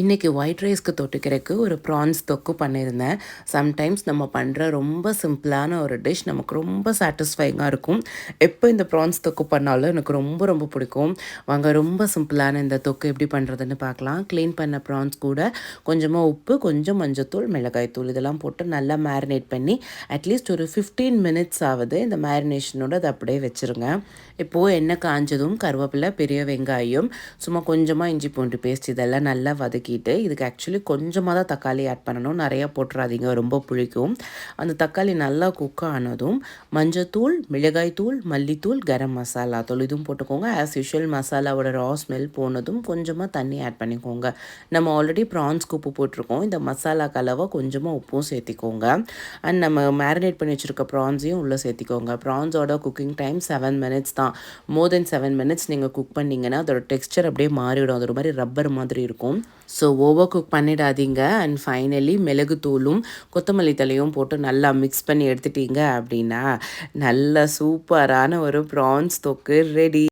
இன்றைக்கி ஒயிட் ரைஸ்க்கு தொட்டுக்கிறதுக்கு ஒரு ப்ரான்ஸ் தொக்கு பண்ணியிருந்தேன். சம்டைம்ஸ் நம்ம பண்ணுற ரொம்ப சிம்பிளான ஒரு டிஷ் நமக்கு ரொம்ப சாட்டிஸ்ஃபைங்காக இருக்கும். எப்போ இந்த ப்ரான்ஸ் தொக்கு பண்ணாலும் எனக்கு ரொம்ப ரொம்ப பிடிக்கும். வாங்க ரொம்ப சிம்பிளான இந்த தொக்கு எப்படி பண்ணுறதுன்னு பார்க்கலாம். க்ளீன் பண்ண ப்ரான்ஸ் கூட கொஞ்சமாக உப்பு, கொஞ்சம் மஞ்சத்தூள், மிளகாய்த்தூள் இதெல்லாம் போட்டு நல்லா மேரினேட் பண்ணி அட்லீஸ்ட் ஒரு 15 மினிட்ஸ் ஆகுது இந்த மேரினேஷனோட அதை அப்படியே வச்சுருங்க. இப்போது எண்ணெய் காஞ்சதும் கருவேப்பிலை, பெரிய வெங்காயம், சும்மா கொஞ்சமாக இஞ்சி பூண்டு பேஸ்ட் இதெல்லாம் நல்லா வதக்கிட்டு இதுக்கு ஆக்சுவலி கொஞ்சமாக தான் தக்காளி ஆட் பண்ணணும், நிறையா போட்டுறாதீங்க, ரொம்ப புளிக்கும். அந்த தக்காளி நல்லா குக் ஆனதும் மஞ்சத்தூள், மிளகாய்த்தூள், மல்லித்தூள், கரம் மசாலா தூள் இதுவும் போட்டுக்கோங்க. ஆஸ் யூஷுவல் மசாலாவோட ரா ஸ்மெல் போனதும் கொஞ்சமாக தண்ணி ஆட் பண்ணிக்கோங்க. நம்ம ஆல்ரெடி ப்ரான்ஸ்க்கு உப்பு போட்டிருக்கோம். இந்த மசாலா கலவை கொஞ்சமாக உப்பும் சேர்த்திக்கோங்க. அண்ட் நம்ம மேரினேட் பண்ணி வச்சுருக்க ப்ரான்ஸையும் உள்ளே சேர்த்திக்கோங்க. ப்ரான்ஸோட குக்கிங் டைம் 7 மினிட்ஸ் தான். மோர் தென் 7 மினிட்ஸ் நீங்கள் குக் பண்ணிங்கன்னா அதோட டெக்ஸ்சர் அப்படியே மாறிவிடும். அது ஒரு மாதிரி ரப்பர் மாதிரி இருக்கும். ஸோ ஓவர் குக் பண்ணிடாதீங்க. அண்ட் ஃபைனலி மிளகுத்தூளும் கொத்தமல்லி தலையும் போட்டு நல்லா மிக்ஸ் பண்ணி எடுத்துட்டீங்க அப்படின்னா நல்ல சூப்பரான ஒரு ப்ரான்ஸ் தொக்கு ரெடி.